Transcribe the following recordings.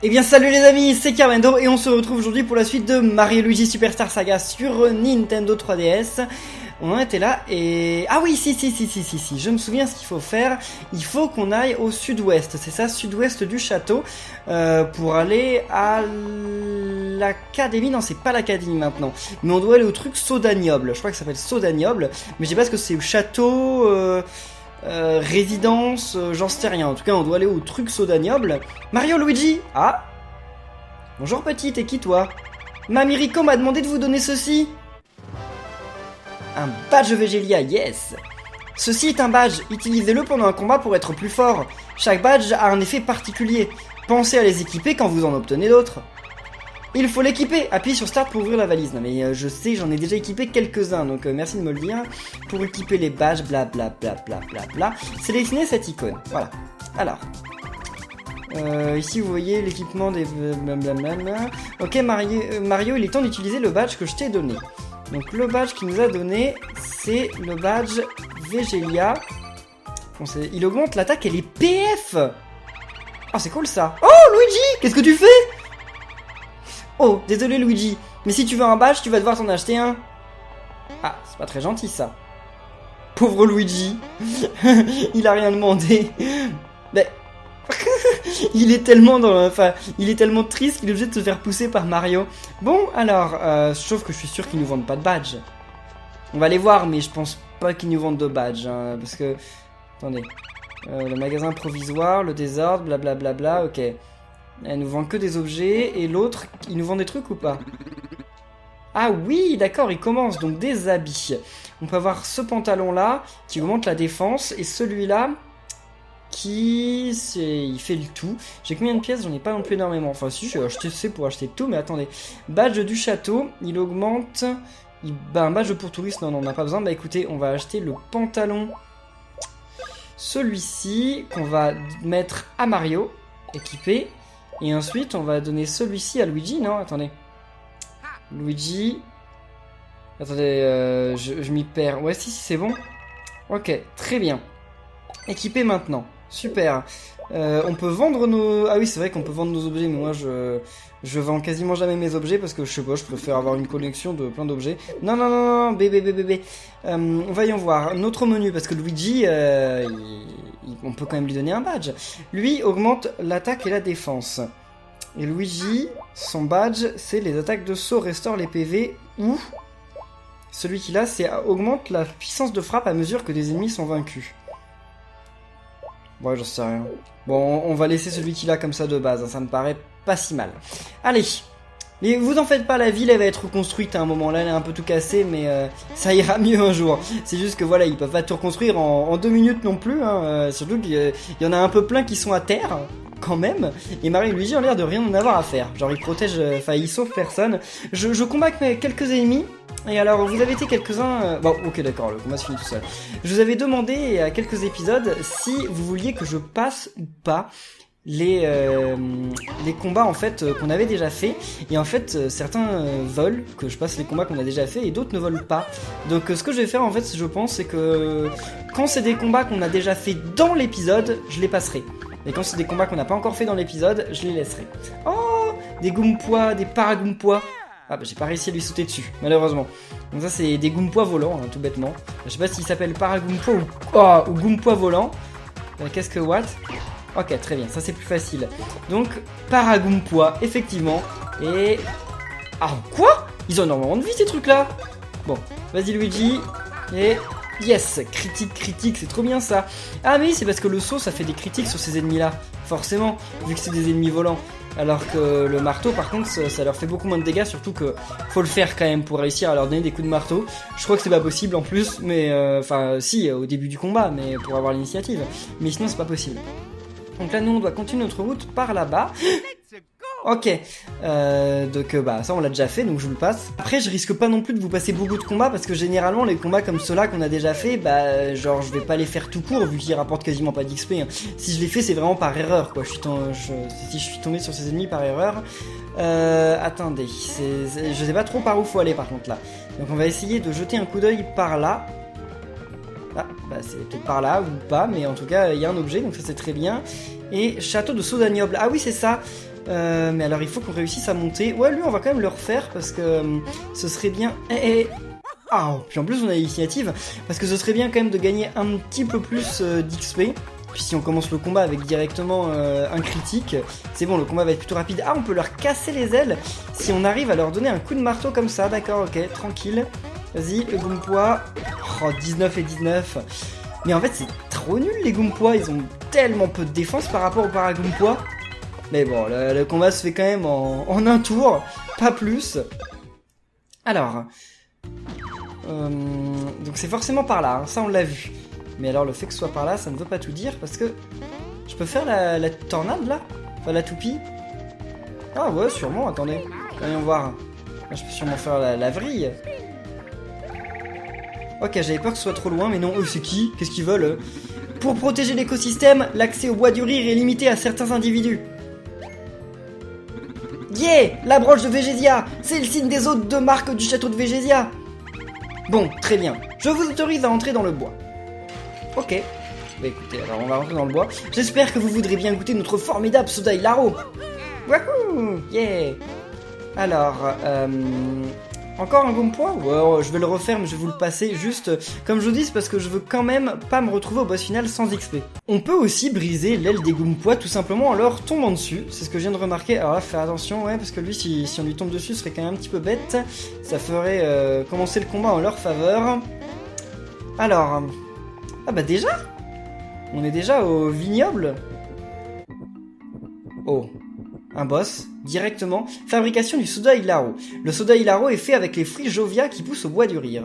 Eh bien salut les amis, c'est Carmendo et on se retrouve aujourd'hui pour la suite de Mario et Luigi Superstar Saga sur Nintendo 3DS. On en était là et... Ah oui, si, je me souviens ce qu'il faut faire. Il faut qu'on aille au sud-ouest, c'est ça, sud-ouest du château, pour aller à l'académie. Non, c'est pas l'académie maintenant, mais on doit aller au truc Sodagnoble. Je crois que ça s'appelle Sodagnoble, mais je sais pas ce que c'est, au château... résidence, j'en sais rien. En tout cas, on doit aller au truc Sodagnoble. Mario, Luigi. Ah. Bonjour petite, et qui toi? Mamie Rico m'a demandé de vous donner ceci. Un badge Végélia, yes. Ceci est un badge, utilisez-le pendant un combat pour être plus fort. Chaque badge a un effet particulier. Pensez à les équiper quand vous en obtenez d'autres. Il faut l'équiper, appuyez sur Start pour ouvrir la valise. Non mais je sais, j'en ai déjà équipé quelques-uns, donc merci de me le dire. Pour équiper les badges, blablabla, sélectionnez cette icône, voilà. Alors, ici vous voyez l'équipement des blablabla. Ok Mario, il est temps d'utiliser le badge que je t'ai donné. Donc le badge qu'il nous a donné, c'est le badge Végélia. Bon, il augmente l'attaque et les PF. Oh c'est cool ça. Oh Luigi, qu'est-ce que tu fais? Oh, désolé Luigi, mais si tu veux un badge, tu vas devoir t'en acheter un. Ah, c'est pas très gentil ça. Pauvre Luigi. Il a rien demandé. Mais... il est tellement il est tellement triste qu'il est obligé de se faire pousser par Mario. Bon, alors, sauf que je suis sûr qu'ils nous vendent pas de badge. On va aller voir, mais je pense pas qu'ils nous vendent de badge, hein, parce que... Attendez. Le magasin provisoire, le désordre, blablabla, ok. Elle nous vend que des objets, et l'autre, il nous vend des trucs ou pas? Ah oui, d'accord, il commence, donc des habits. On peut avoir ce pantalon-là, qui augmente la défense, et celui-là, il fait le tout. J'ai combien de pièces? J'en ai pas non plus énormément. Enfin si, j'ai acheté C pour acheter tout, mais attendez. Badge du château, il augmente... un badge pour touristes, non, on n'a pas besoin. Bah écoutez, on va acheter le pantalon. Celui-ci, qu'on va mettre à Mario, équipé. Et ensuite, on va donner celui-ci à Luigi, non? Attendez. Luigi... Attendez, je m'y perds. Ouais, si, c'est bon. Ok, très bien. Équipé maintenant. Super. On peut vendre nos... Ah oui, c'est vrai qu'on peut vendre nos objets, mais moi, je vends quasiment jamais mes objets parce que, je sais pas, je préfère avoir une collection de plein d'objets. Non, bébé. On va y en voir. Notre menu, parce que Luigi, on peut quand même lui donner un badge. Lui augmente l'attaque et la défense. Et Luigi, son badge, c'est les attaques de saut, restaure les PV, ou... Celui qu'il a, c'est augmente la puissance de frappe à mesure que des ennemis sont vaincus. Ouais, j'en sais rien. Bon, on va laisser celui qu'il a comme ça de base, hein, ça me paraît pas si mal. Allez, mais vous en faites pas, la ville elle va être reconstruite à un moment, là elle est un peu tout cassée, mais ça ira mieux un jour. C'est juste que voilà, ils peuvent pas tout reconstruire en 2 minutes non plus, hein, surtout qu'il y en a un peu plein qui sont à terre, quand même, et Mario et Luigi ont l'air de rien en avoir à faire. Genre ils protègent, enfin ils sauvent personne. Je combat quelques ennemis. Et alors, vous avez été quelques-uns... Bon, ok, d'accord, le combat se finit tout seul. Je vous avais demandé à quelques épisodes si vous vouliez que je passe ou pas les combats, en fait, qu'on avait déjà fait. Et en fait, certains veulent que je passe les combats qu'on a déjà fait et d'autres ne veulent pas. Donc, ce que je vais faire, en fait, je pense, c'est que quand c'est des combats qu'on a déjà fait dans l'épisode, je les passerai. Et quand c'est des combats qu'on n'a pas encore fait dans l'épisode, je les laisserai. Oh, des Goompois, des Paragoompois. Ah bah j'ai pas réussi à lui sauter dessus, malheureusement. Donc ça c'est des Goompois volants, hein, tout bêtement. Je sais pas s'il s'appelle Paragoompois ou Goompois volant. Qu'est-ce que what? Ok, très bien, ça c'est plus facile. Donc Paragoompois, effectivement. Et... Ah quoi? Ils ont énormément de vie ces trucs là. Bon, vas-y Luigi. Et... Yes, critique, c'est trop bien ça. Ah mais oui, c'est parce que le saut ça fait des critiques sur ces ennemis là. Forcément, vu que c'est des ennemis volants. Alors que le marteau, par contre, ça leur fait beaucoup moins de dégâts, surtout que faut le faire quand même pour réussir à leur donner des coups de marteau. Je crois que c'est pas possible en plus, mais enfin si, au début du combat, mais pour avoir l'initiative. Mais sinon c'est pas possible. Donc là nous on doit continuer notre route par là-bas. Ok, donc bah ça on l'a déjà fait, donc je vous le passe. Après je risque pas non plus de vous passer beaucoup de combats, parce que généralement les combats comme ceux-là qu'on a déjà fait, bah genre je vais pas les faire tout court vu qu'ils rapportent quasiment pas d'XP, hein. Si je les fais c'est vraiment par erreur quoi, si je suis tombé sur ces ennemis par erreur. Attendez, je sais pas trop par où faut aller par contre là. Donc on va essayer de jeter un coup d'œil par là. Ah, bah c'est peut-être par là ou pas, mais en tout cas, il y a un objet, donc ça c'est très bien. Et château de Saudagnoble. Ah oui, c'est ça. Mais alors, il faut qu'on réussisse à monter. Ouais, lui, on va quand même le refaire, parce que ce serait bien... Ah, puis en plus, on a l'initiative, parce que ce serait bien quand même de gagner un petit peu plus d'XP. Puis si on commence le combat avec directement un critique, c'est bon, le combat va être plutôt rapide. Ah, on peut leur casser les ailes si on arrive à leur donner un coup de marteau comme ça. D'accord, ok, tranquille. Vas-y, le Goompoa. Oh, 19 et 19. Mais en fait, c'est trop nul, les Goompoa. Ils ont tellement peu de défense par rapport aux Paragoompoa. Mais bon, le combat se fait quand même en un tour, pas plus. Alors... donc c'est forcément par là, hein, ça on l'a vu. Mais alors le fait que ce soit par là, ça ne veut pas tout dire, parce que... Je peux faire la tornade, là? Enfin, la toupie? Ah ouais, sûrement, attendez. Voyons voir. Je peux sûrement faire la vrille. Ok, j'avais peur que ce soit trop loin, mais non, eux, c'est qui? Qu'est-ce qu'ils veulent, eux? Pour protéger l'écosystème, l'accès au bois du rire est limité à certains individus. Yeah! La broche de Végésia! C'est le signe des hôtes de marque du château de Végésia! Bon, très bien. Je vous autorise à entrer dans le bois. Ok. Bah écoutez, alors on va rentrer dans le bois. J'espère que vous voudrez bien goûter notre formidable soda Hilaro. Wouhou! Yeah! Alors, encore un Goompoa? Ouais, je vais le refaire, mais je vais vous le passer juste, comme je vous dis, c'est parce que je veux quand même pas me retrouver au boss final sans XP. On peut aussi briser l'aile des Goompoa tout simplement en leur tombant dessus. C'est ce que je viens de remarquer. Alors là, faire attention, ouais, parce que lui, si on lui tombe dessus, ce serait quand même un petit peu bête. Ça ferait commencer le combat en leur faveur. Alors... Ah bah déjà? On est déjà au vignoble? Oh, un boss, directement. Fabrication du soda Hilaro. Le soda Hilaro est fait avec les fruits Jovia qui poussent au bois du rire.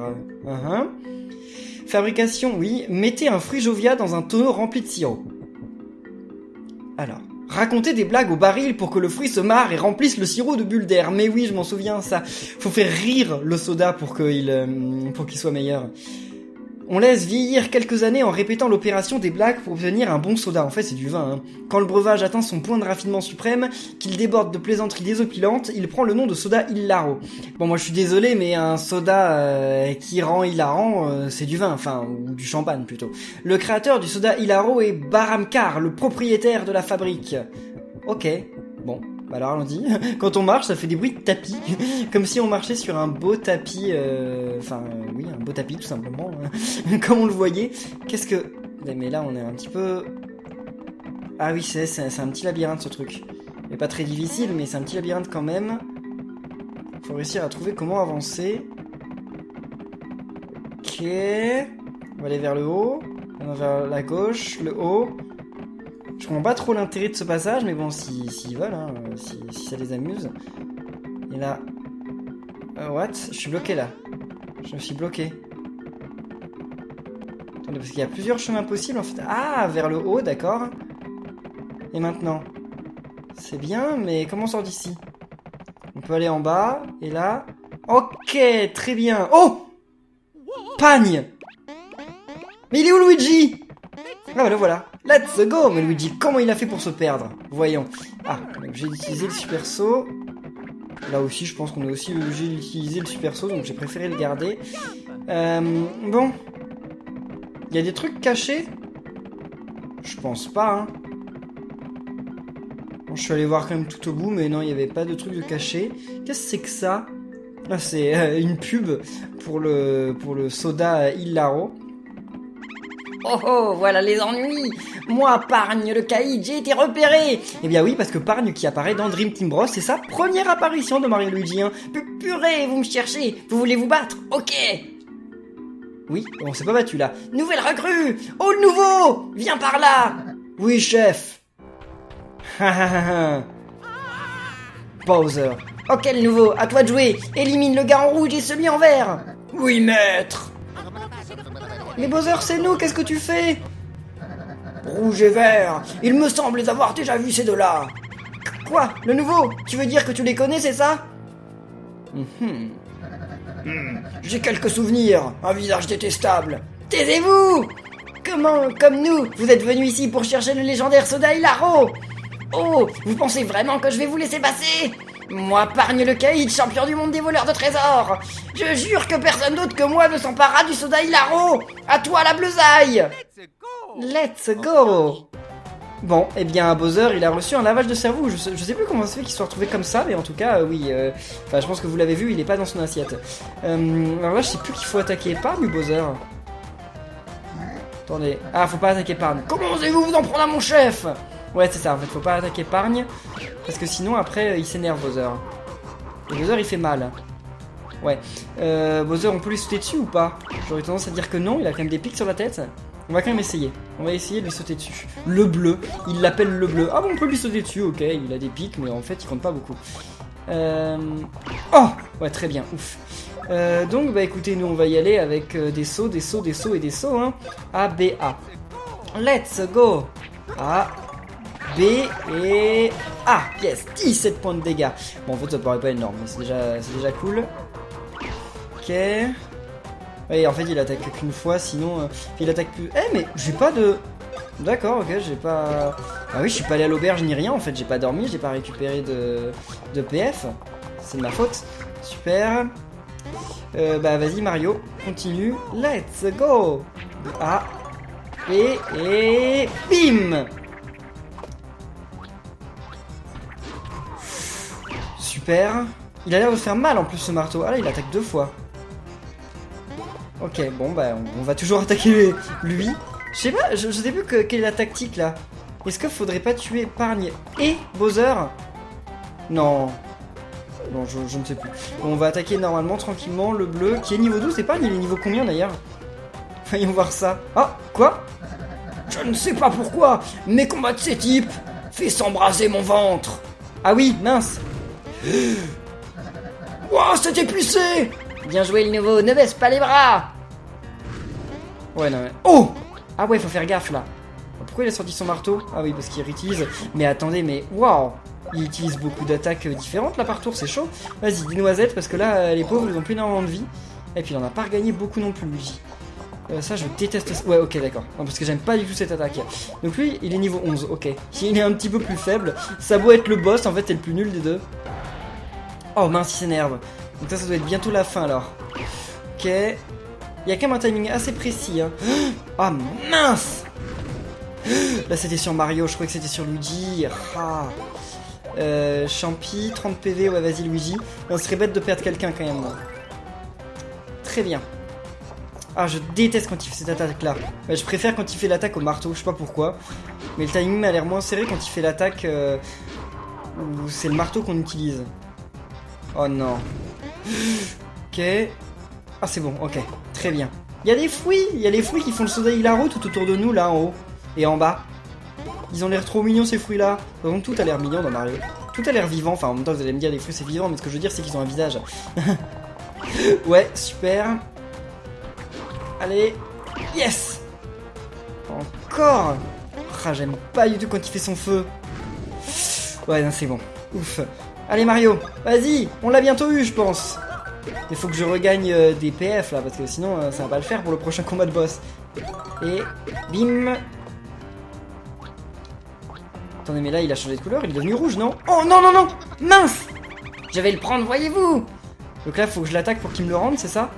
Fabrication, oui. Mettez un fruit Jovia dans un tonneau rempli de sirop. Alors, racontez des blagues au baril pour que le fruit se marre et remplisse le sirop de bulles d'air. Mais oui, je m'en souviens, ça. Faut faire rire le soda pour qu'il soit meilleur. On laisse vieillir quelques années en répétant l'opération des blagues pour obtenir un bon soda. En fait, c'est du vin, hein. Quand le breuvage atteint son point de raffinement suprême, qu'il déborde de plaisanteries désopilantes, il prend le nom de soda Hilaro. Bon, moi je suis désolé, mais un soda qui rend hilarant, c'est du vin, enfin, ou du champagne plutôt. Le créateur du soda Hilaro est Baramkar, le propriétaire de la fabrique. Ok, bon. Alors allons-y, quand on marche ça fait des bruits de tapis, comme si on marchait sur un beau tapis, oui un beau tapis tout simplement, comme on le voyait. Qu'est-ce que... Mais là on est un petit peu... Ah oui c'est un petit labyrinthe ce truc, mais pas très difficile mais c'est un petit labyrinthe quand même. Faut réussir à trouver comment avancer. Ok, on va aller vers le haut, on va vers la gauche, le haut. Je comprends pas trop l'intérêt de ce passage, mais bon, s'ils veulent, hein, si ça les amuse. Et là... what? Je suis bloqué là. Je me suis bloqué. Attendez, parce qu'il y a plusieurs chemins possibles en fait. Ah, vers le haut, d'accord. Et maintenant? C'est bien, mais comment on sort d'ici? On peut aller en bas, et là... Ok, très bien. Oh! Pagne! Mais il est où Luigi? Ah bah le voilà. Let's go! Mais Luigi, comment il a fait pour se perdre? Voyons. Ah, donc j'ai utilisé le super saut. Là aussi, je pense qu'on est aussi obligé d'utiliser le super saut, donc j'ai préféré le garder. Bon. Il y a des trucs cachés? Je pense pas, hein. Bon, je suis allé voir quand même tout au bout, mais non, il n'y avait pas de truc de caché. Qu'est-ce que c'est que ça? Ah, c'est une pub pour le soda Hilaro. Oh oh, voilà les ennuis. Moi, Pargne le caïd, j'ai été repéré. Eh bien oui, parce que Pargne qui apparaît dans Dream Team Bros, c'est sa première apparition de Mario Luigi. Hein. Purée, vous me cherchez, vous voulez vous battre? Ok. Oui, on s'est pas battu là. Nouvelle recrue. Oh le nouveau, viens par là. Oui chef. Bowser. Ok le nouveau, à toi de jouer. Élimine le gars en rouge et celui en vert. Oui maître. Mais Bowser, c'est nous, qu'est-ce que tu fais? Rouge et vert, il me semble les avoir déjà vus ces deux-là. Quoi? Le nouveau? Tu veux dire que tu les connais, c'est ça? J'ai quelques souvenirs, un visage détestable. Taisez-vous! Comment, comme nous, vous êtes venus ici pour chercher le légendaire soda Hilaro? Oh, vous pensez vraiment que je vais vous laisser passer? Moi, Pargne le Caïd, champion du monde des voleurs de trésors. Je jure que personne d'autre que moi ne s'emparera du soda Hilaro. À toi la bleusaille. Let's go. Bon, eh bien, Bowser, il a reçu un lavage de cerveau. Je sais plus comment ça se fait qu'il soit retrouvé comme ça, mais en tout cas, oui. Enfin, je pense que vous l'avez vu, il est pas dans son assiette. Alors là, je sais plus qu'il faut attaquer Épargne ou Bowser. Attendez. Ah, faut pas attaquer Épargne. Comment osez-vous vous en prendre à mon chef? Ouais, c'est ça, en fait, faut pas attaquer Épargne. Parce que sinon, après, il s'énerve, Bowser. Et Bowser, il fait mal. Ouais. Bowser, on peut lui sauter dessus ou pas? J'aurais tendance à dire que non, il a quand même des pics sur la tête. On va quand même essayer. On va essayer de lui sauter dessus. Le bleu. Il l'appelle le bleu. Ah bon, on peut lui sauter dessus, ok. Il a des pics, mais en fait, il compte pas beaucoup. Oh! Ouais, très bien. Ouf. Donc, bah écoutez, nous, on va y aller avec des sauts, des sauts, des sauts et des sauts. Hein. A, B, A. Let's go! A, B et A. Yes! 17 points de dégâts. Bon, en fait, ça paraît pas énorme, mais c'est déjà cool. Ok. Oui, en fait, il attaque qu'une fois, sinon il attaque plus. Eh, mais j'ai pas de. D'accord, ok, j'ai pas. Ah oui, je suis pas allé à l'auberge ni rien en fait, j'ai pas dormi, j'ai pas récupéré de PF. C'est de ma faute. Super. Bah, vas-y, Mario, continue. Let's go! Ah, et. Bim! Super. Il a l'air de faire mal en plus ce marteau. Ah là, il attaque 2 fois. Ok, bon bah on va toujours attaquer lui. Je sais pas, je sais plus quelle est la tactique là. Est-ce qu'il faudrait pas tuer Épargne et Bowser? Non. Non, je ne sais plus. Bon, on va attaquer normalement, tranquillement, le bleu qui est niveau 12. Épargne, il est niveau combien d'ailleurs? Voyons voir ça. Ah, quoi? Je ne sais pas pourquoi, mais combattre ces types fait s'embraser mon ventre. Ah oui, mince. Wow, c'était poussé. Bien joué le nouveau, ne baisse pas les bras. Ouais, non mais... Oh! Ah ouais, faut faire gaffe là. Pourquoi il a sorti son marteau? Ah oui, parce qu'il réutilise. Mais attendez, mais waouh! Il utilise beaucoup d'attaques différentes là par tour, c'est chaud. Vas-y, des noisettes, parce que là, les pauvres, ils ont plus énormément de vie. Et puis il en a pas regagné beaucoup non plus, Luigi. Ça, je déteste ça. Ouais, ok, d'accord. Non, parce que j'aime pas du tout cette attaque. Donc lui, il est niveau 11, ok. Il est un petit peu plus faible. Ça a beau être le boss, en fait, c'est le plus nul des deux. Oh mince, il s'énerve. Donc ça doit être bientôt la fin alors. Ok. Il y a quand même un timing assez précis. Hein. Ah mince! Là c'était sur Mario, je croyais que c'était sur Luigi. Ah. Champi, 30 PV, ouais vas-y Luigi. On serait bête de perdre quelqu'un quand même. Très bien. Ah je déteste quand il fait cette attaque là. Je préfère quand il fait l'attaque au marteau, je sais pas pourquoi. Mais le timing a l'air moins serré quand il fait l'attaque où c'est le marteau qu'on utilise. Oh non. Ok. Ah c'est bon, ok. Très bien. Il y a des fruits. Il y a les fruits qui font le soda Hilaro tout autour de nous là en haut. Et en bas. Ils ont l'air trop mignons ces fruits là. Donc tout a l'air mignon dans Mario. Tout a l'air vivant. Enfin en même temps vous allez me dire les fruits c'est vivant. Mais ce que je veux dire c'est qu'ils ont un visage. Ouais, super. Allez. Yes. Encore. Ah j'aime pas du tout quand il fait son feu. Ouais non c'est bon. Ouf. Allez Mario, vas-y, on l'a bientôt eu je pense. Il faut que je regagne des PF là, parce que sinon ça va pas le faire pour le prochain combat de boss. Et bim. Attendez mais là il a changé de couleur, il est devenu rouge non? Oh non non non. Mince. Je vais le prendre, voyez-vous. Donc là faut que je l'attaque pour qu'il me le rende, c'est ça?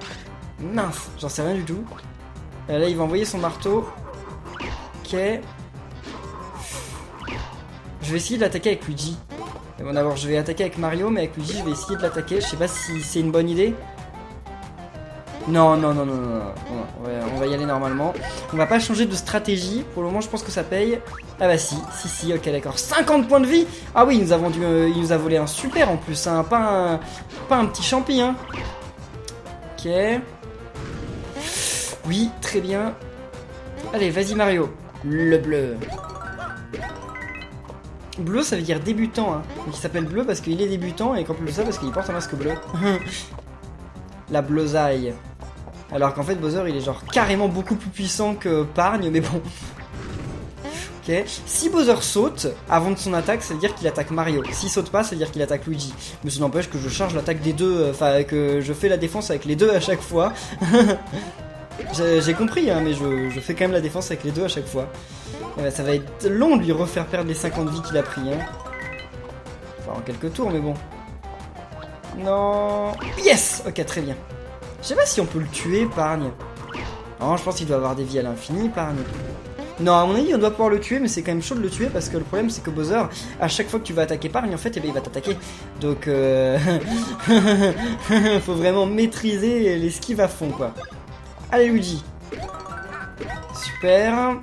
Mince, j'en sais rien du tout. Là il va envoyer son marteau. Ok. Je vais essayer de l'attaquer avec Luigi. Bon d'abord je vais attaquer avec Mario, mais avec Luigi je vais essayer de l'attaquer. Je sais pas si c'est une bonne idée. Non, non, non, non, non, non. On va y aller normalement. On va pas changer de stratégie. Pour le moment je pense que ça paye. Ah bah si, ok d'accord. 50 points de vie. Ah oui, il nous a volé un super en plus, hein. Pas un petit champi, hein. Ok. Oui, très bien. Allez, vas-y Mario. Le bleu. Bleu ça veut dire débutant hein. Donc il s'appelle bleu parce qu'il est débutant et qu'en plus de ça parce qu'il porte un masque bleu. La bleusaille. Alors qu'en fait Bowser il est genre carrément beaucoup plus puissant que Pargne mais bon. Ok. Si Bowser saute avant de son attaque ça veut dire qu'il attaque Mario. S'il saute pas ça veut dire qu'il attaque Luigi. Mais ça n'empêche que je charge l'attaque des deux. Enfin que je fais la défense avec les deux à chaque fois. J'ai compris hein mais je fais quand même la défense avec les deux à chaque fois. Ça va être long de lui refaire perdre les 50 vies qu'il a pris hein. Enfin en quelques tours mais bon. Non. Yes. Ok, très bien. Je sais pas si on peut le tuer, Pargne. Non, je pense qu'il doit avoir des vies à l'infini, Pargne. Non, à mon avis, on doit pouvoir le tuer, mais c'est quand même chaud de le tuer parce que le problème, c'est que Bowser, à chaque fois que tu vas attaquer Pargne, en fait, eh ben, il va t'attaquer. Donc, faut vraiment maîtriser l'esquive à fond, quoi. Allez, Luigi. Super.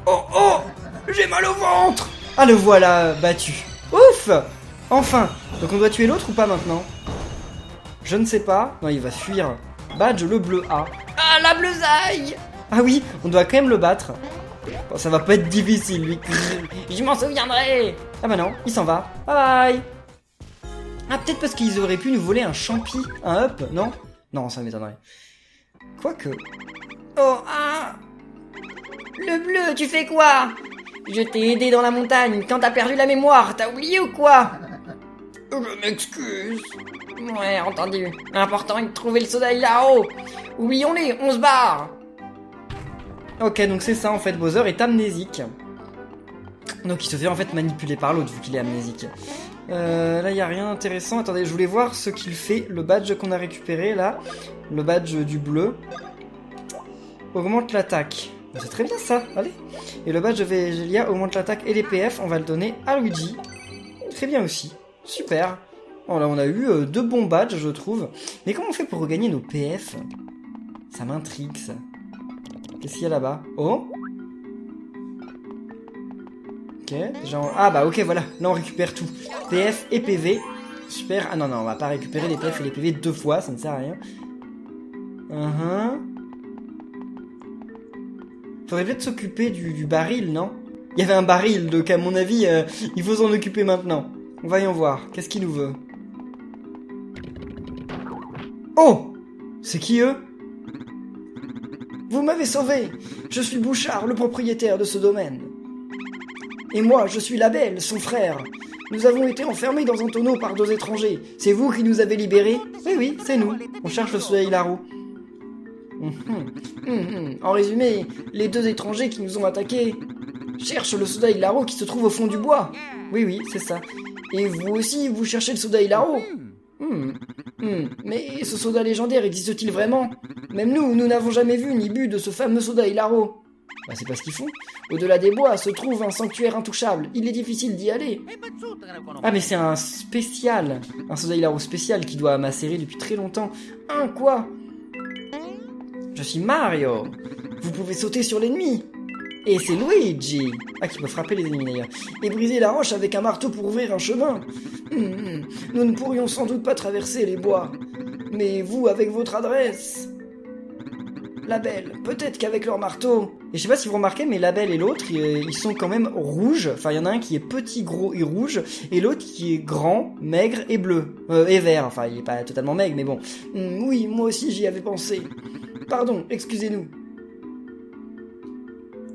Oh, oh! J'ai mal au ventre! Ah, le voilà battu. Ouf! Enfin! Donc, on doit tuer l'autre ou pas maintenant? Je ne sais pas. Non, il va fuir. Badge le bleu A. Ah, la bleusaille! Ah oui, on doit quand même le battre. Bon, ça va pas être difficile, lui. Je m'en souviendrai! Ah bah non, il s'en va. Bye bye. Ah, peut-être parce qu'ils auraient pu nous voler un champi, un up, non? Non, ça m'étonnerait. Quoique. Oh, ah! Le bleu, tu fais quoi? Je t'ai aidé dans la montagne quand t'as perdu la mémoire, t'as oublié ou quoi? Je m'excuse. Ouais, entendu. L'important est de trouver le soda là-haut. Oublions-les, on se barre. Ok, donc c'est ça en fait, Bowser est amnésique. Donc il se fait en fait manipuler par l'autre vu qu'il est amnésique. Là y a rien d'intéressant. Attendez, je voulais voir ce qu'il fait, le badge qu'on a récupéré là. Le badge du bleu. Augmente l'attaque. C'est très bien ça, allez. Et le badge de Vegelia augmente l'attaque et les PF, on va le donner à Luigi. Très bien aussi, super. Bon là on a eu deux bons badges je trouve. Mais comment on fait pour regagner nos PF? Ça m'intrigue ça. Qu'est-ce qu'il y a là-bas? Oh? Ok, genre... Ah bah ok voilà, là on récupère tout. PF et PV. Super. Ah non non, on va pas récupérer les PF et les PV deux fois, ça ne sert à rien. Faudrait peut-être s'occuper du baril, non? Il y avait un baril, donc à mon avis, il faut s'en occuper maintenant. Voyons voir, qu'est-ce qu'il nous veut? Oh! C'est qui eux? Vous m'avez sauvé! Je suis Bouchard, le propriétaire de ce domaine. Et moi, je suis La Belle, son frère. Nous avons été enfermés dans un tonneau par deux étrangers. C'est vous qui nous avez libérés? Oui, oui, c'est nous. On cherche le soleil Laro. En résumé, les deux étrangers qui nous ont attaqués cherchent le soda Hilaro qui se trouve au fond du bois. Oui, oui, c'est ça. Et vous aussi, vous cherchez le soda Hilaro. Mais ce soda légendaire existe-t-il vraiment? Même nous n'avons jamais vu ni bu de ce fameux soda Hilaro. Bah, c'est pas ce qu'ils font. Au-delà des bois se trouve un sanctuaire intouchable. Il est difficile d'y aller. Ah, mais c'est un spécial. Un soda Hilaro spécial qui doit macérer depuis très longtemps. Quoi? Je suis Mario. Vous pouvez sauter sur l'ennemi. Et c'est Luigi. Ah, qui peut frapper les ennemis d'ailleurs. Et briser la roche avec un marteau pour ouvrir un chemin. Nous ne pourrions sans doute pas traverser les bois. Mais vous, avec votre adresse... La Belle, peut-être qu'avec leur marteau... Et je sais pas si vous remarquez, mais La Belle et l'autre, ils sont quand même rouges. Enfin, il y en a un qui est petit, gros et rouge, et l'autre qui est grand, maigre et bleu. Et vert, enfin, il est pas totalement maigre, mais bon. Oui, moi aussi j'y avais pensé. Pardon, excusez-nous.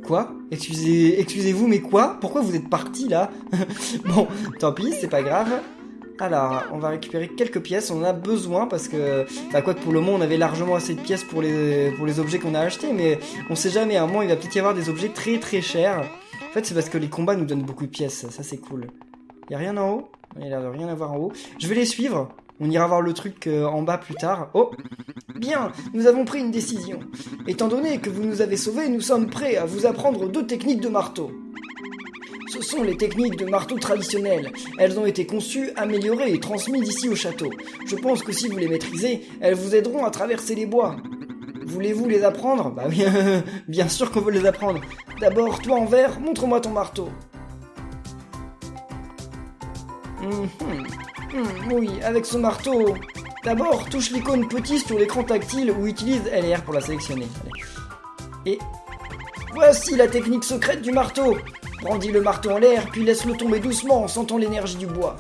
Quoi? Excusez-vous, mais quoi? Pourquoi vous êtes partis là? Bon, tant pis, c'est pas grave. Alors, on va récupérer quelques pièces, on en a besoin parce que... Bah quoi que pour le moment on avait largement assez de pièces pour les objets qu'on a achetés, mais on sait jamais, à un moment il va peut-être y avoir des objets très très chers. En fait c'est parce que les combats nous donnent beaucoup de pièces, ça c'est cool. Y'a rien en haut? Il y a l'air de rien avoir en haut. Je vais les suivre, on ira voir le truc en bas plus tard. Oh! Bien, nous avons pris une décision. Étant donné que vous nous avez sauvés, nous sommes prêts à vous apprendre 2 techniques de marteau. Ce sont les techniques de marteau traditionnelles. Elles ont été conçues, améliorées et transmises ici au château. Je pense que si vous les maîtrisez, elles vous aideront à traverser les bois. Voulez-vous les apprendre? Bah oui, bien sûr qu'on veut les apprendre. D'abord, toi en vert, montre-moi ton marteau. Oui, avec ce marteau. D'abord, touche l'icône petit sur l'écran tactile ou utilise LR pour la sélectionner. Allez. Et voici la technique secrète du marteau. Brandis le marteau en l'air, puis laisse-le tomber doucement en sentant l'énergie du bois.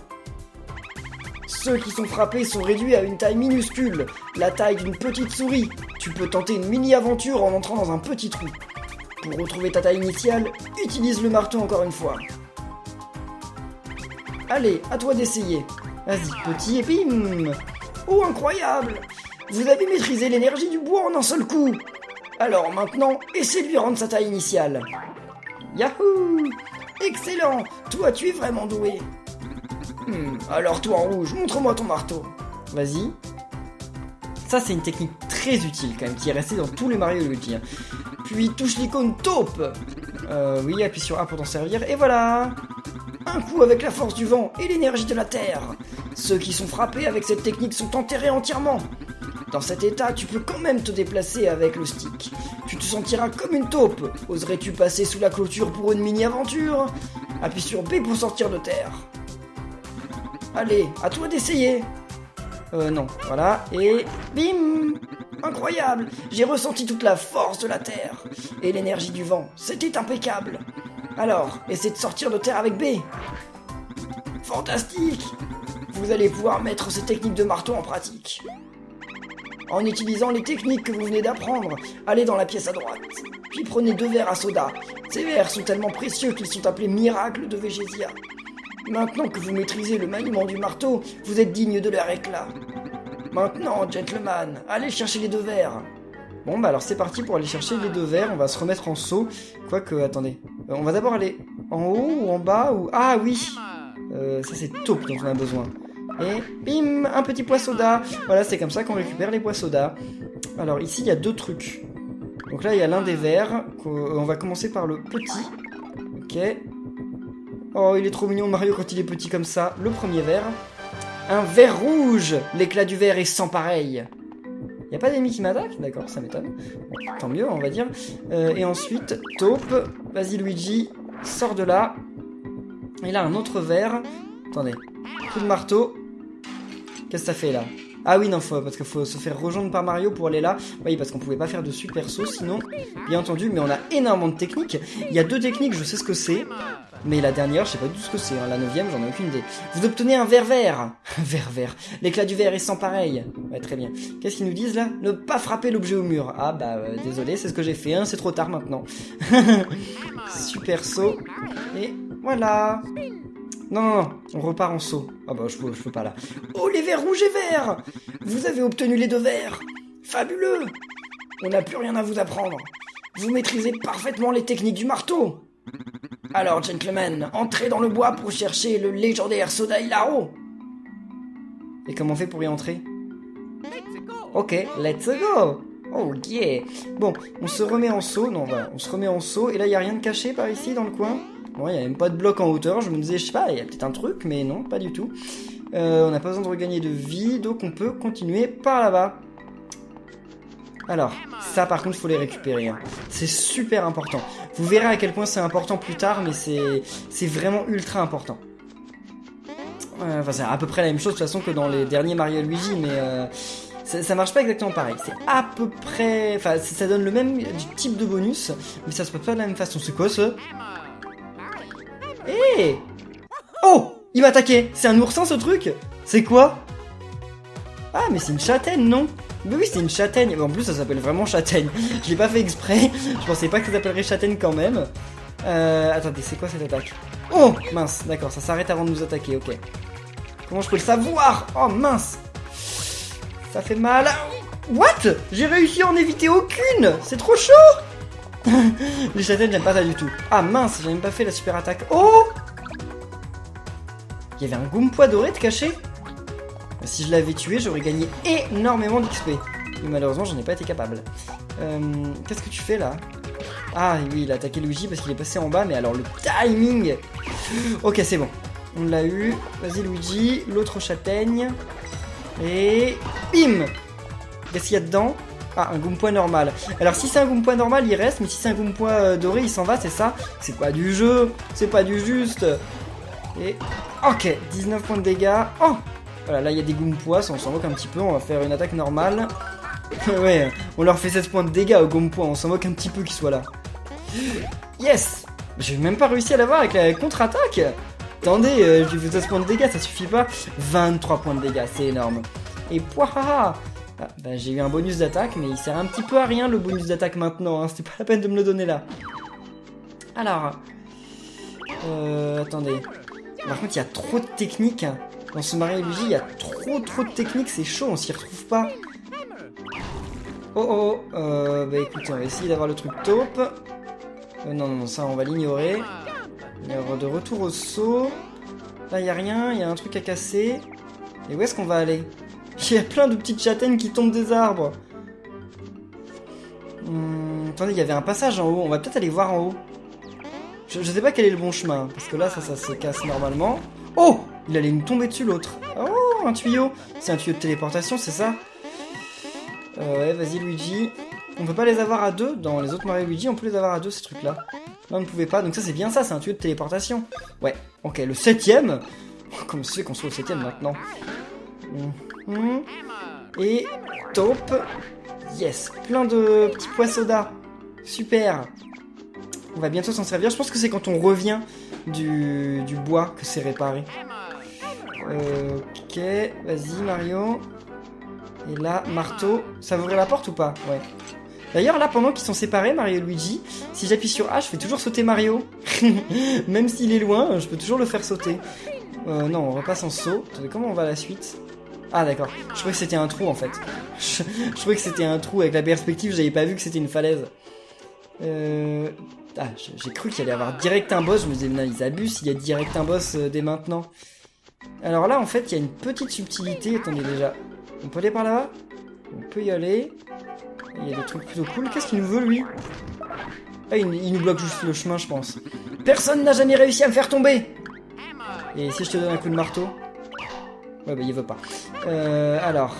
Ceux qui sont frappés sont réduits à une taille minuscule, la taille d'une petite souris. Tu peux tenter une mini-aventure en entrant dans un petit trou. Pour retrouver ta taille initiale, utilise le marteau encore une fois. Allez, à toi d'essayer. Vas-y, petit et bim! Oh, incroyable! Vous avez maîtrisé l'énergie du bois en un seul coup! Alors maintenant, essaie de lui rendre sa taille initiale. Yahoo! Excellent! Toi, tu es vraiment doué. Alors toi en rouge, montre-moi ton marteau. Vas-y. Ça, c'est une technique très utile quand même, qui est restée dans tous les Mario et Luigi. Hein. Puis touche l'icône taupe. Oui, appuie sur A pour t'en servir, et voilà. Un coup avec la force du vent et l'énergie de la terre. Ceux qui sont frappés avec cette technique sont enterrés entièrement. Dans cet état, tu peux quand même te déplacer avec le stick. Tu te sentiras comme une taupe. Oserais-tu passer sous la clôture pour une mini-aventure? Appuie sur B pour sortir de terre. Allez, à toi d'essayer. Non, voilà, et bim! Incroyable! J'ai ressenti toute la force de la terre et l'énergie du vent. C'était impeccable. Alors, essaie de sortir de terre avec B. Fantastique! Vous allez pouvoir mettre ces techniques de marteau en pratique. En utilisant les techniques que vous venez d'apprendre, allez dans la pièce à droite. Puis prenez 2 verres à soda. Ces verres sont tellement précieux qu'ils sont appelés miracles de Végésia. Maintenant que vous maîtrisez le maniement du marteau, vous êtes digne de leur éclat. Maintenant, gentleman, allez chercher les 2 verres. Bon, bah alors c'est parti pour aller chercher les 2 verres. On va se remettre en saut. Quoique, attendez. On va d'abord aller en haut ou en bas ou... Ah oui, ça c'est taupe dont on a besoin. Et bim, un petit poids soda. Voilà, c'est comme ça qu'on récupère les poids soda. Alors ici, il y a 2 trucs. Donc là, il y a l'un des verres. On va commencer par le petit. Ok. Oh, il est trop mignon Mario quand il est petit comme ça. Le premier verre. Un verre rouge. L'éclat du verre est sans pareil. Y a pas d'ennemis qui m'attaquent? D'accord, ça m'étonne. Tant mieux, on va dire. Et ensuite, taupe. Vas-y Luigi, sors de là. Et là, un autre verre. Attendez. Coup de marteau. Qu'est-ce que ça fait là? Ah oui, non, parce qu'il faut se faire rejoindre par Mario pour aller là. Oui, parce qu'on pouvait pas faire de super saut sinon. Bien entendu, mais on a énormément de techniques. Il y a 2 techniques, je sais ce que c'est. Mais la dernière, je sais pas du tout ce que c'est. Hein. La 9ème, j'en ai aucune idée. Vous obtenez un verre vert. Un verre vert. L'éclat du verre est sans pareil. Ouais, très bien. Qu'est-ce qu'ils nous disent là? Ne pas frapper l'objet au mur. Ah bah, désolé, c'est ce que j'ai fait. Hein. C'est trop tard maintenant. Super saut. Et voilà. Non, non, non, on repart en saut. Ah bah, je peux pas là. Oh, les verres rouges et verts! Vous avez obtenu les 2 verres. Fabuleux! On n'a plus rien à vous apprendre. Vous maîtrisez parfaitement les techniques du marteau. Alors, gentlemen, entrez dans le bois pour chercher le légendaire soda Hilaro. Et comment on fait pour y entrer? Ok, let's go! Oh yeah! Bon, on se remet en saut. Non, voilà, on se remet en saut. Et là, il n'y a rien de caché par ici, dans le coin? Bon, il n'y a même pas de bloc en hauteur. Je me disais, je sais pas, il y a peut-être un truc, mais non, pas du tout. On n'a pas besoin de regagner de vie, donc on peut continuer par là-bas. Alors, ça par contre, il faut les récupérer. Hein. C'est super important. Vous verrez à quel point c'est important plus tard, mais c'est vraiment ultra important. Enfin, c'est à peu près la même chose de toute façon que dans les derniers Mario et Luigi, mais ça marche pas exactement pareil. C'est à peu près... Enfin, ça donne le même type de bonus, mais ça se passe pas de la même façon. C'est quoi ça? Hé! Oh! Il m'a attaqué! C'est un oursin ce truc? C'est quoi? Ah, mais c'est une châtaigne, non? Mais oui, c'est une châtaigne. En plus, ça s'appelle vraiment châtaigne. Je l'ai pas fait exprès. Je pensais pas que ça s'appellerait châtaigne quand même. Attendez, c'est quoi cette attaque? Oh! Mince, d'accord, ça s'arrête avant de nous attaquer, ok. Comment je peux le savoir? Oh, mince! Ça fait mal. What? J'ai réussi à en éviter aucune! C'est trop chaud! Les châtaignes, j'aime pas ça du tout. Ah mince, j'ai même pas fait la super attaque. Oh! Il y avait un Goomba doré de caché? Si je l'avais tué, j'aurais gagné énormément d'XP. Mais malheureusement, j'en ai pas été capable. Qu'est-ce que tu fais là? Ah oui, il a attaqué Luigi parce qu'il est passé en bas, mais alors le timing! Ok, c'est bon. On l'a eu. Vas-y Luigi, l'autre châtaigne. Et... bim! Qu'est-ce qu'il y a dedans? Ah, un Goomba normal. Alors si c'est un Goomba normal, il reste, mais si c'est un Goomba doré, il s'en va, c'est ça? C'est pas du jeu, c'est pas du juste. Et... ok, 19 points de dégâts. Oh! Voilà, là il y a des Goombas, on s'en moque un petit peu, on va faire une attaque normale. Ouais, on leur fait 16 points de dégâts au Goomba, on s'en moque un petit peu qu'ils soient là. Yes! J'ai même pas réussi à l'avoir avec la contre-attaque. Attendez, j'ai fait 16 points de dégâts, ça suffit pas. 23 points de dégâts, c'est énorme. Et pouah! Ah, bah, j'ai eu un bonus d'attaque, mais il sert un petit peu à rien le bonus d'attaque maintenant, hein. C'était pas la peine de me le donner là. Alors, attendez. Par contre, il y a trop de techniques. Hein. Dans ce Mario et Luigi, il y a trop de techniques, c'est chaud, on s'y retrouve pas. Oh, bah écoutez, on va essayer d'avoir le truc taupe. Non, ça on va l'ignorer. De retour au saut. Là, il y a rien, il y a un truc à casser. Et où est-ce qu'on va aller? Il y a plein de petites châtaignes qui tombent des arbres. Attendez, il y avait un passage en haut. On va peut-être aller voir en haut. Je sais pas quel est le bon chemin. Parce que là, ça se casse normalement. Oh! Il allait nous tomber dessus, l'autre. Oh, un tuyau. C'est un tuyau de téléportation, c'est ça? Ouais, vas-y, Luigi. On peut pas les avoir à deux. Dans les autres Mario Luigi, on peut les avoir à deux, ces trucs-là. Là, on ne pouvait pas. Donc ça, c'est bien ça. C'est un tuyau de téléportation. Ouais. Ok, le 7ème. Comment ça fait qu'on soit au 7ème maintenant? Et taupe. Yes, plein de petits pois soda. Super. On va bientôt s'en servir. Je pense que c'est quand on revient du bois que c'est réparé. Ok, vas-y Mario. Et là, marteau. Ça va ouvrir la porte ou pas? Ouais. D'ailleurs, là, pendant qu'ils sont séparés, Mario et Luigi, si j'appuie sur A, je fais toujours sauter Mario. Même s'il est loin, je peux toujours le faire sauter. Non, on repasse en saut. Attendez, comment on va à la suite? Ah d'accord, je croyais que c'était un trou en fait. Je croyais que c'était un trou avec la perspective, j'avais pas vu que c'était une falaise. Ah, j'ai cru qu'il allait y avoir direct un boss, je me disais non, ils abusent, il y a direct un boss dès maintenant. Alors là en fait, il y a une petite subtilité, attendez déjà. On peut aller par là-bas? On peut y aller. Il y a des trucs plutôt cool, qu'est-ce qu'il nous veut lui? Ah, il nous bloque juste le chemin je pense. Personne n'a jamais réussi à me faire tomber! Et si je te donne un coup de marteau? Ouais, bah il veut pas. Alors.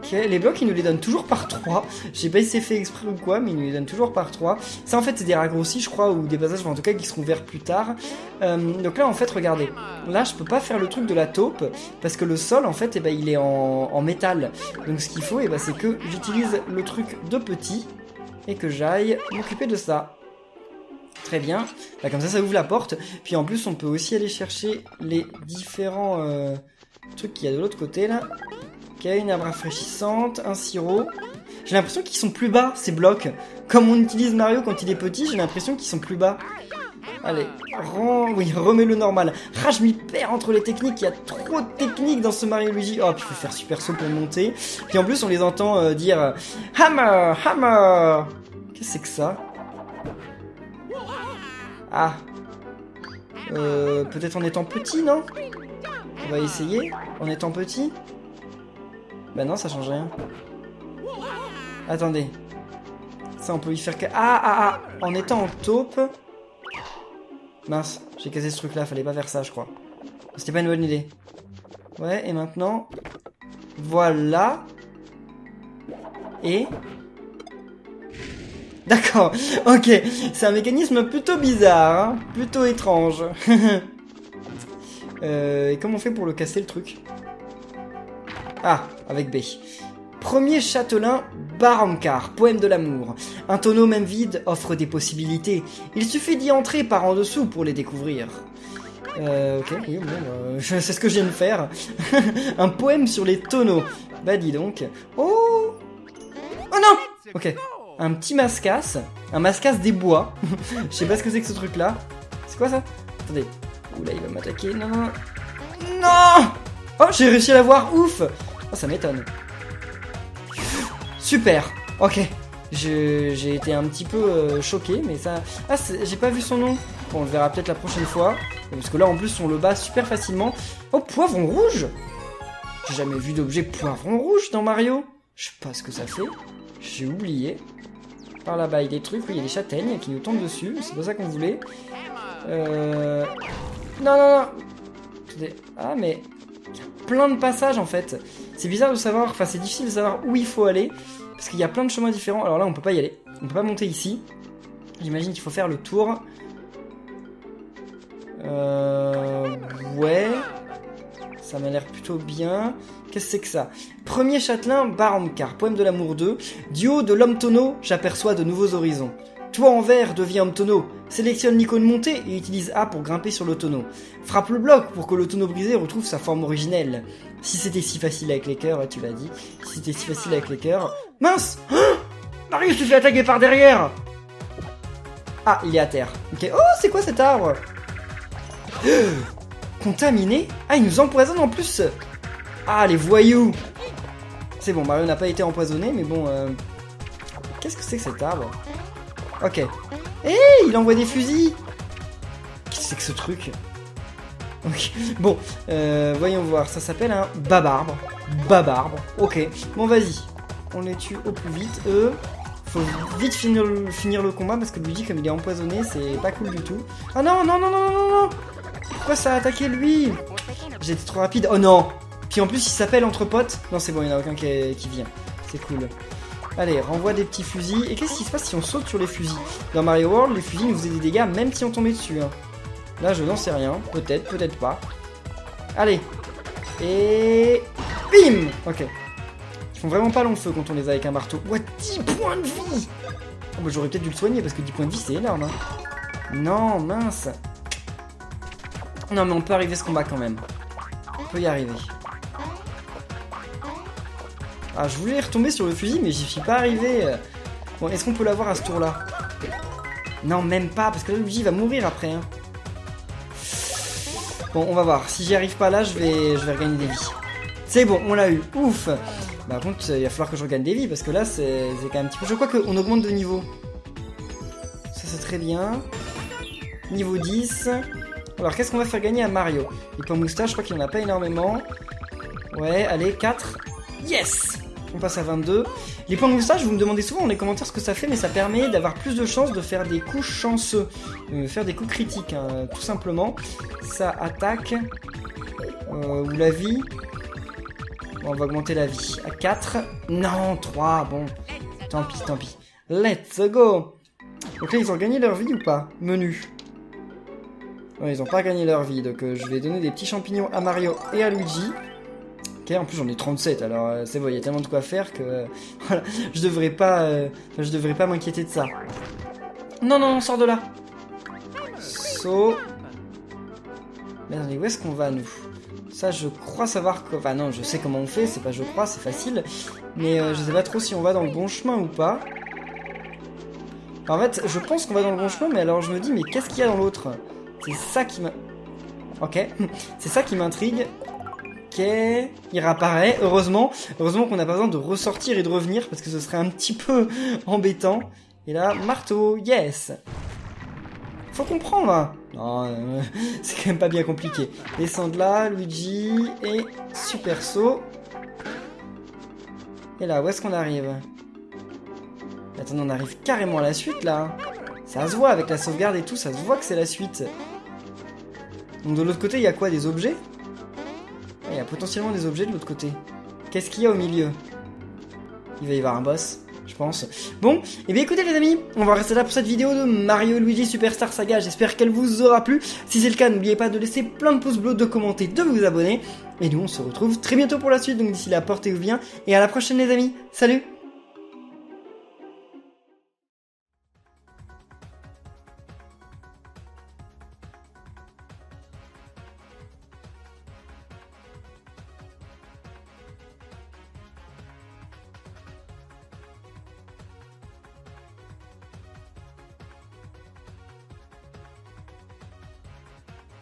Ok, les blocs il nous les donne toujours par 3. Je sais pas si c'est fait exprès ou quoi, mais il nous les donne toujours par 3. Ça en fait c'est des raccourcis, je crois, ou des passages, enfin, en tout cas, qui seront verts plus tard. Donc là en fait, regardez. Là je peux pas faire le truc de la taupe, parce que le sol en fait, eh ben, il est en métal. Donc ce qu'il faut, eh ben, c'est que j'utilise le truc de petit, et que j'aille m'occuper de ça. Très bien, bah, comme ça ouvre la porte. Puis en plus on peut aussi aller chercher les différents trucs qu'il y a de l'autre côté là. Ok, une herbe rafraîchissante, un sirop. J'ai l'impression qu'ils sont plus bas ces blocs. Comme on utilise Mario quand il est petit, j'ai l'impression qu'ils sont plus bas. Allez, remets-le normal. Ah, je m'y perds entre les techniques, il y a trop de techniques dans ce Mario Luigi. Oh, puis il faut faire super saut pour monter. Puis en plus on les entend dire Hammer, Hammer. Qu'est-ce que c'est que ça? Ah. Peut-être en étant petit, non? On va essayer. En étant petit? Bah non, ça change rien. Attendez. Ça, on peut y faire que... Ah. En étant en taupe... Mince, j'ai cassé ce truc-là. Fallait pas faire ça, je crois. C'était pas une bonne idée. Ouais, et maintenant... Voilà. Et... D'accord, ok, c'est un mécanisme plutôt bizarre, hein, plutôt étrange. Et comment on fait pour le casser le truc? Ah, avec B. Premier châtelain, Barrancar, poème de l'amour. Un tonneau même vide offre des possibilités. Il suffit d'y entrer par en dessous pour les découvrir. Ok, oui, bon, c'est ce que je viens de faire. Un poème sur les tonneaux. Bah dis donc. Oh non. Ok. Un petit mascasse. Un mascasse des bois. Je sais pas ce que c'est que ce truc là. C'est quoi ça? Attendez. Oula, il va m'attaquer. Non. Non. Oh, j'ai réussi à l'avoir. Ouf. Oh, ça m'étonne. Super. Ok. J'ai été un petit peu choqué, mais ça... Ah, j'ai pas vu son nom. Bon, on le verra peut-être la prochaine fois. Parce que là, en plus, on le bat super facilement. Oh, poivron rouge. J'ai jamais vu d'objet poivron rouge dans Mario. Je sais pas ce que ça fait. J'ai oublié. Par là-bas, il y a des trucs, oui, il y a des châtaignes qui nous tombent dessus. C'est pas ça qu'on voulait. Non. Ah, mais... Il y a plein de passages, en fait. C'est bizarre de savoir... Enfin, c'est difficile de savoir où il faut aller. Parce qu'il y a plein de chemins différents. Alors là, on peut pas y aller. On peut pas monter ici. J'imagine qu'il faut faire le tour. Ouais. Ça m'a l'air plutôt bien. Qu'est-ce que c'est que ça? Premier châtelain, Barrancar, poème de l'amour 2. Du haut de l'homme tonneau, j'aperçois de nouveaux horizons. Toi en vert, deviens homme tonneau. Sélectionne l'icône montée et utilise A pour grimper sur le tonneau. Frappe le bloc pour que le tonneau brisé retrouve sa forme originelle. Si c'était si facile avec les cœurs, tu l'as dit. Si c'était si facile avec les cœurs... Mince! Mario se fait attaquer par derrière! Ah, il est à terre. Ok. Oh, c'est quoi cet arbre? Contaminé? Ah, il nous empoisonne en plus! Ah, les voyous! C'est bon, Mario n'a pas été empoisonné, mais bon... Qu'est-ce que c'est que cet arbre? Ok. Il envoie des fusils! Qu'est-ce que c'est que ce truc? Ok, bon, voyons voir, ça s'appelle un babarbre. Babarbre, ok. Bon, vas-y, on les tue au plus vite. Faut vite finir le combat parce que Luigi, comme il est empoisonné, c'est pas cool du tout. Ah non, non, non, non, non, non. Pourquoi ça a attaqué lui? J'étais trop rapide. Oh non. Puis en plus, il s'appelle entre potes. Non, c'est bon, il n'y en a aucun qui vient. C'est cool. Allez, renvoie des petits fusils. Et qu'est-ce qui se passe si on saute sur les fusils? Dans Mario World, les fusils nous faisaient des dégâts même si on tombait dessus. Hein. Là, je n'en sais rien. Peut-être, peut-être pas. Allez. Et... bim. Ok. Ils font vraiment pas long feu quand on les a avec un marteau. Ouah, 10 points de vie. Oh, bah, j'aurais peut-être dû le soigner parce que 10 points de vie, c'est énorme. Hein. Non, mince. Non, mais on peut arriver ce combat quand même. On peut y arriver. Ah, je voulais retomber sur le fusil, mais j'y suis pas arrivé. Bon, est-ce qu'on peut l'avoir à ce tour-là? Non, même pas, parce que là, Luigi va mourir après. Hein. Bon, on va voir. Si j'y arrive pas là, je vais regagner des vies. C'est bon, on l'a eu. Ouf. Bah, par contre, il va falloir que je regagne des vies, parce que là, c'est quand même un petit peu... Je crois qu'on augmente de niveau. Ça, c'est très bien. Niveau 10. Alors, qu'est-ce qu'on va faire gagner à Mario? Les points moustache, je crois qu'il n'y en a pas énormément. Ouais, allez, 4. Yes! On passe à 22. Les points moustache, vous me demandez souvent dans les commentaires ce que ça fait, mais ça permet d'avoir plus de chances de faire des coups chanceux. Faire des coups critiques, hein, tout simplement. Ça attaque. Ou la vie. Bon, on va augmenter la vie. À 4. Non, 3. Bon. Tant pis, tant pis. Let's go! Donc là, ils ont gagné leur vie ou pas? Menu. Ouais, ils n'ont pas gagné leur vie, donc je vais donner des petits champignons à Mario et à Luigi. Ok, en plus j'en ai 37, alors c'est bon, il y a tellement de quoi faire que... voilà, je devrais pas m'inquiéter de ça. Non, non, on sort de là. Saut. Mais attendez, où est-ce qu'on va, nous? Ça, je crois savoir que... Enfin non, je sais comment on fait, c'est pas je crois, c'est facile. Mais je sais pas trop si on va dans le bon chemin ou pas. En fait, je pense qu'on va dans le bon chemin, mais alors je me dis, mais qu'est-ce qu'il y a dans l'autre? C'est ça qui m'a... Ok, c'est ça qui m'intrigue. Ok, il réapparaît, heureusement qu'on n'a pas besoin de ressortir et de revenir, parce que ce serait un petit peu embêtant. Et là, marteau, yes. Faut comprendre, hein. Non, c'est quand même pas bien compliqué. Descendre là, Luigi, et super saut. Et là, où est-ce qu'on arrive? Attends, on arrive carrément à la suite, là. Ça se voit, avec la sauvegarde et tout, ça se voit que c'est la suite. Donc de l'autre côté, il y a quoi? Des objets? Il y a potentiellement des objets de l'autre côté. Qu'est-ce qu'il y a au milieu? Il va y avoir un boss, je pense. Bon, et bien écoutez les amis, on va rester là pour cette vidéo de Mario et Luigi Superstar Saga. J'espère qu'elle vous aura plu. Si c'est le cas, n'oubliez pas de laisser plein de pouces bleus, de commenter, de vous abonner. Et nous, on se retrouve très bientôt pour la suite. Donc d'ici là, portez-vous bien. Et à la prochaine les amis. Salut!